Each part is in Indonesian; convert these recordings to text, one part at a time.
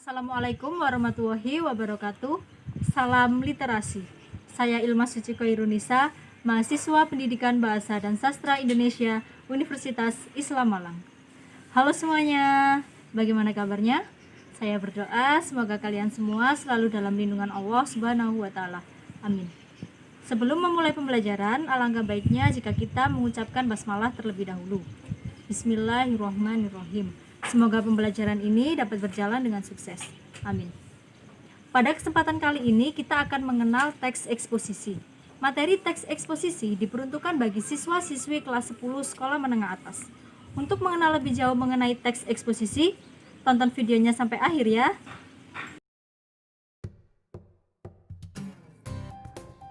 Assalamualaikum warahmatullahi wabarakatuh. Salam literasi. Saya Ilma Suci Koirunisa, mahasiswa Pendidikan Bahasa dan Sastra Indonesia, Universitas Islam Malang. Halo semuanya, bagaimana kabarnya? Saya berdoa semoga kalian semua selalu dalam lindungan Allah Subhanahu wa taala. Amin. Sebelum memulai pembelajaran, alangkah baiknya jika kita mengucapkan basmalah terlebih dahulu. Bismillahirrahmanirrahim. Semoga pembelajaran ini dapat berjalan dengan sukses. Amin. Pada kesempatan kali ini kita akan mengenal teks eksposisi. Materi teks eksposisi diperuntukkan bagi siswa-siswi kelas 10 sekolah menengah atas. Untuk mengenal lebih jauh mengenai teks eksposisi, tonton videonya sampai akhir ya.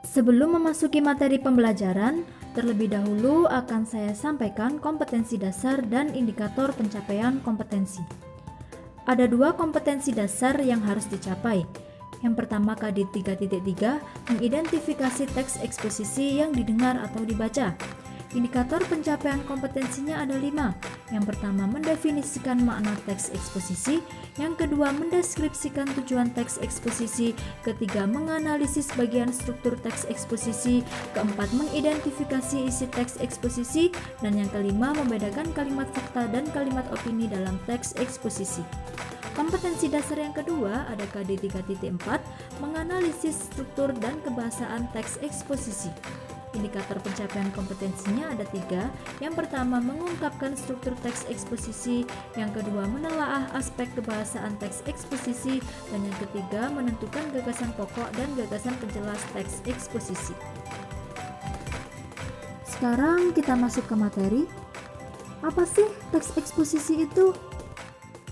Sebelum memasuki materi pembelajaran, terlebih dahulu akan saya sampaikan kompetensi dasar dan indikator pencapaian kompetensi. Ada dua kompetensi dasar yang harus dicapai. Yang pertama KD 3.3, mengidentifikasi teks eksposisi yang didengar atau dibaca. Indikator pencapaian kompetensinya ada 5. Yang pertama, mendefinisikan makna teks eksposisi. Yang kedua, mendeskripsikan tujuan teks eksposisi. Ketiga, menganalisis bagian struktur teks eksposisi. Keempat, mengidentifikasi isi teks eksposisi. Dan yang kelima, membedakan kalimat fakta dan kalimat opini dalam teks eksposisi. Kompetensi dasar yang kedua ada KD 3.4, menganalisis struktur dan kebahasaan teks eksposisi. Indikator pencapaian kompetensinya ada 3. Yang pertama, mengungkapkan struktur teks eksposisi. Yang kedua, menelaah aspek kebahasaan teks eksposisi. Dan yang ketiga, menentukan gagasan pokok dan gagasan penjelas teks eksposisi. Sekarang kita masuk ke materi. Apa sih teks eksposisi itu?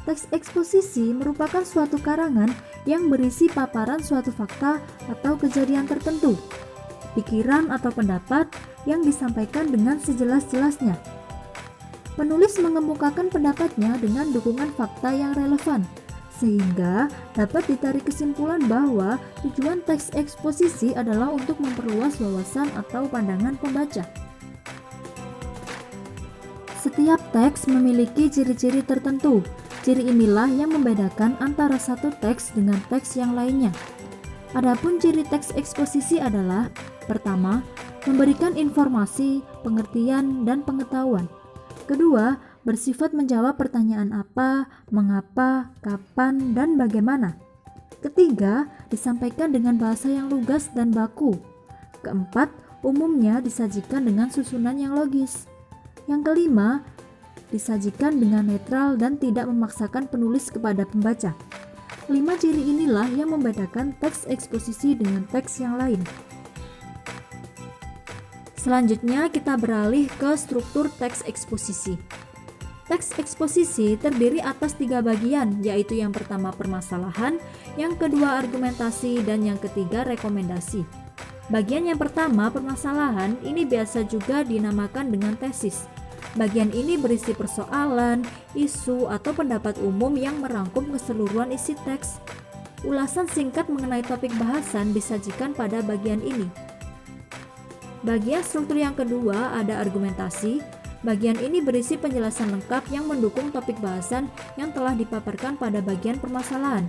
Teks eksposisi merupakan suatu karangan yang berisi paparan suatu fakta atau kejadian tertentu, pikiran atau pendapat yang disampaikan dengan sejelas-jelasnya. Penulis mengemukakan pendapatnya dengan dukungan fakta yang relevan, sehingga dapat ditarik kesimpulan bahwa tujuan teks eksposisi adalah untuk memperluas wawasan atau pandangan pembaca. Setiap teks memiliki ciri-ciri tertentu. Ciri inilah yang membedakan antara satu teks dengan teks yang lainnya. Adapun ciri teks eksposisi adalah: pertama, memberikan informasi, pengertian, dan pengetahuan. Kedua, bersifat menjawab pertanyaan apa, mengapa, kapan, dan bagaimana. Ketiga, disampaikan dengan bahasa yang lugas dan baku. Keempat, umumnya disajikan dengan susunan yang logis. Yang kelima, disajikan dengan netral dan tidak memaksakan penulis kepada pembaca. 5 ciri inilah yang membedakan teks eksposisi dengan teks yang lain. Selanjutnya kita beralih ke struktur teks eksposisi. Teks eksposisi terdiri atas 3 bagian, yaitu yang pertama permasalahan, yang kedua argumentasi, dan yang ketiga rekomendasi. Bagian yang pertama permasalahan ini biasa juga dinamakan dengan tesis. Bagian ini berisi persoalan, isu, atau pendapat umum yang merangkum keseluruhan isi teks. Ulasan singkat mengenai topik bahasan disajikan pada bagian ini. Bagian struktur yang kedua ada argumentasi. Bagian ini berisi penjelasan lengkap yang mendukung topik bahasan yang telah dipaparkan pada bagian permasalahan.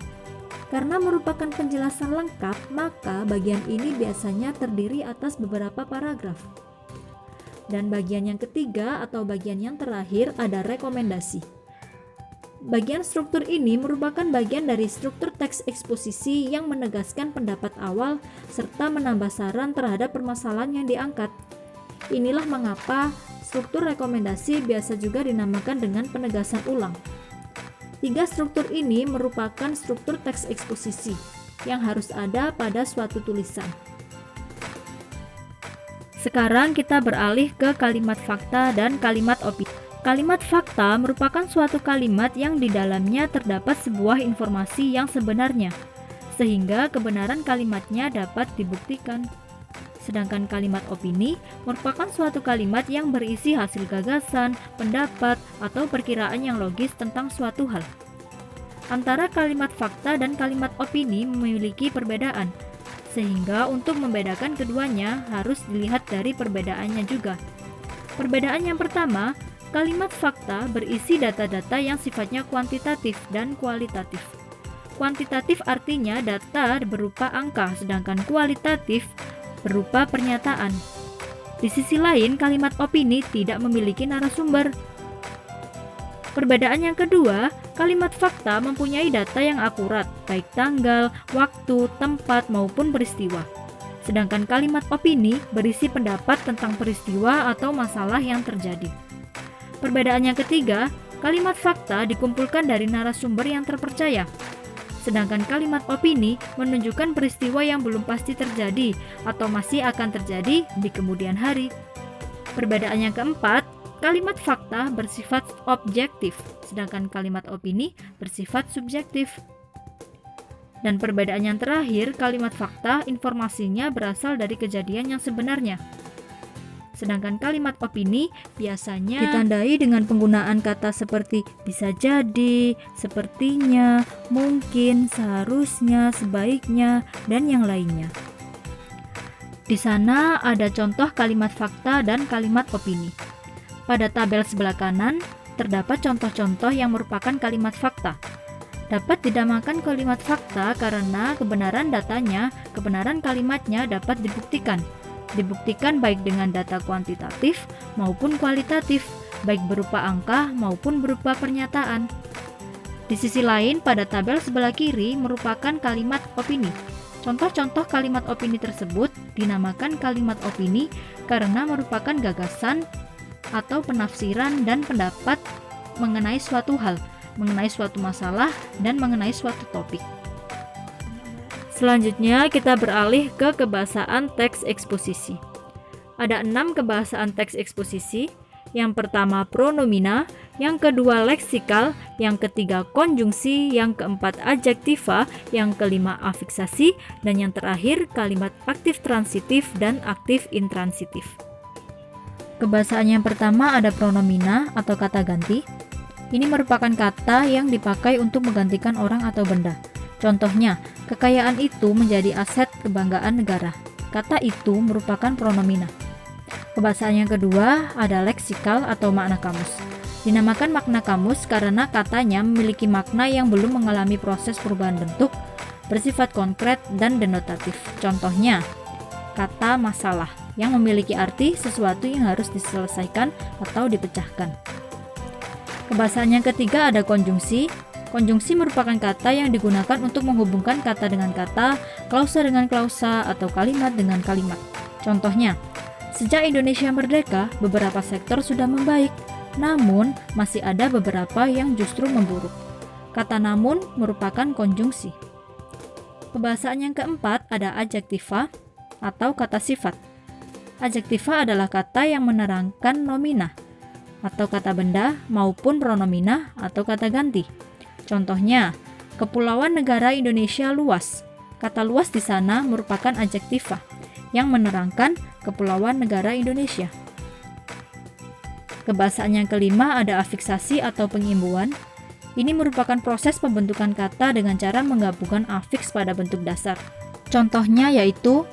Karena merupakan penjelasan lengkap, maka bagian ini biasanya terdiri atas beberapa paragraf. Dan bagian yang ketiga atau bagian yang terakhir ada rekomendasi. Bagian struktur ini merupakan bagian dari struktur teks eksposisi yang menegaskan pendapat awal serta menambah saran terhadap permasalahan yang diangkat. Inilah mengapa struktur rekomendasi biasa juga dinamakan dengan penegasan ulang. 3 struktur ini merupakan struktur teks eksposisi yang harus ada pada suatu tulisan. Sekarang kita beralih ke kalimat fakta dan kalimat opini. Kalimat fakta merupakan suatu kalimat yang di dalamnya terdapat sebuah informasi yang sebenarnya, sehingga kebenaran kalimatnya dapat dibuktikan. Sedangkan kalimat opini merupakan suatu kalimat yang berisi hasil gagasan, pendapat, atau perkiraan yang logis tentang suatu hal. Antara kalimat fakta dan kalimat opini memiliki perbedaan, sehingga untuk membedakan keduanya harus dilihat dari perbedaannya juga. Perbedaan yang pertama, kalimat fakta berisi data-data yang sifatnya kuantitatif dan kualitatif. Kuantitatif artinya data berupa angka, sedangkan kualitatif berupa pernyataan. Di sisi lain, kalimat opini tidak memiliki narasumber. Perbedaan yang kedua, kalimat fakta mempunyai data yang akurat, baik tanggal, waktu, tempat, maupun peristiwa. Sedangkan kalimat opini berisi pendapat tentang peristiwa atau masalah yang terjadi. Perbedaan yang ketiga, kalimat fakta dikumpulkan dari narasumber yang terpercaya. Sedangkan kalimat opini menunjukkan peristiwa yang belum pasti terjadi atau masih akan terjadi di kemudian hari. Perbedaan yang keempat, kalimat fakta bersifat objektif, sedangkan kalimat opini bersifat subjektif. Dan perbedaan yang terakhir, kalimat fakta informasinya berasal dari kejadian yang sebenarnya. Sedangkan kalimat opini biasanya ditandai dengan penggunaan kata seperti bisa jadi, sepertinya, mungkin, seharusnya, sebaiknya, dan yang lainnya. Di sana ada contoh kalimat fakta dan kalimat opini. Pada tabel sebelah kanan, terdapat contoh-contoh yang merupakan kalimat fakta. Dapat dinamakan kalimat fakta karena kebenaran datanya, kebenaran kalimatnya dapat dibuktikan. Dibuktikan baik dengan data kuantitatif maupun kualitatif, baik berupa angka maupun berupa pernyataan. Di sisi lain, pada tabel sebelah kiri merupakan kalimat opini. Contoh-contoh kalimat opini tersebut dinamakan kalimat opini karena merupakan gagasan atau penafsiran dan pendapat mengenai suatu hal, mengenai suatu masalah, dan mengenai suatu topik. Selanjutnya kita beralih ke kebahasaan teks eksposisi. Ada 6 kebahasaan teks eksposisi. Yang pertama pronomina, yang kedua leksikal, yang ketiga konjungsi, yang keempat adjektiva, yang kelima afiksasi, dan yang terakhir kalimat aktif transitif dan aktif intransitif. Kebahasaan yang pertama ada pronomina atau kata ganti. Ini merupakan kata yang dipakai untuk menggantikan orang atau benda. Contohnya, kekayaan itu menjadi aset kebanggaan negara. Kata itu merupakan pronomina. Kebahasaan yang kedua ada leksikal atau makna kamus. Dinamakan makna kamus karena katanya memiliki makna yang belum mengalami proses perubahan bentuk, bersifat konkret dan denotatif. Contohnya, kata masalah yang memiliki arti sesuatu yang harus diselesaikan atau dipecahkan. Kebahasaan yang ketiga ada konjungsi. Konjungsi merupakan kata yang digunakan untuk menghubungkan kata dengan kata, klausa dengan klausa, atau kalimat dengan kalimat. Contohnya, sejak Indonesia merdeka, beberapa sektor sudah membaik, namun masih ada beberapa yang justru memburuk. Kata namun merupakan konjungsi. Kebahasaan yang keempat ada adjektiva atau kata sifat. Adjektiva adalah kata yang menerangkan nomina atau kata benda maupun pronomina atau kata ganti. Contohnya, Kepulauan Negara Indonesia luas. Kata luas di sana merupakan adjektiva yang menerangkan Kepulauan Negara Indonesia. Kebahasaan yang kelima ada afiksasi atau pengimbuhan. Ini merupakan proses pembentukan kata dengan cara menggabungkan afiks pada bentuk dasar. Contohnya yaitu,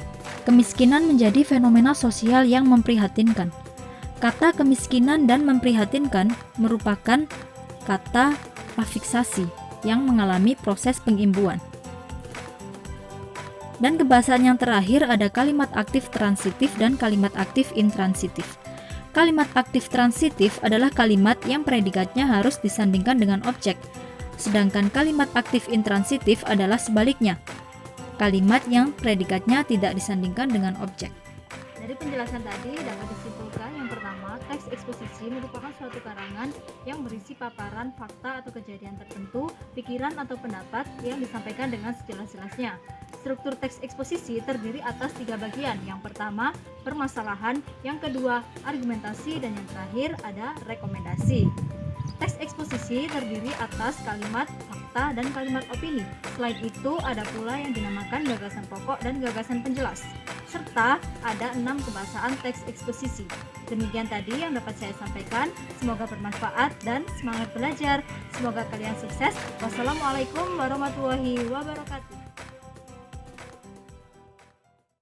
kemiskinan menjadi fenomena sosial yang memprihatinkan. Kata kemiskinan dan memprihatinkan merupakan kata afiksasi yang mengalami proses pengimbuhan. Dan kebahasaan yang terakhir ada kalimat aktif transitif dan kalimat aktif intransitif. Kalimat aktif transitif adalah kalimat yang predikatnya harus disandingkan dengan objek, sedangkan kalimat aktif intransitif adalah sebaliknya, kalimat yang predikatnya tidak disandingkan dengan objek. Dari penjelasan tadi dapat disimpulkan yang pertama, teks eksposisi merupakan suatu karangan yang berisi paparan fakta atau kejadian tertentu, pikiran atau pendapat yang disampaikan dengan sejelas-jelasnya. Struktur teks eksposisi terdiri atas 3 bagian. Yang pertama, permasalahan, yang kedua, argumentasi, dan yang terakhir ada rekomendasi. Teks eksposisi terdiri atas kalimat fakta dan kalimat opini. Selain itu, ada pula yang dinamakan gagasan pokok dan gagasan penjelas, serta ada 6 kebahasaan teks eksposisi. Demikian tadi yang dapat saya sampaikan. Semoga bermanfaat dan semangat belajar. Semoga kalian sukses. Wassalamualaikum warahmatullahi wabarakatuh.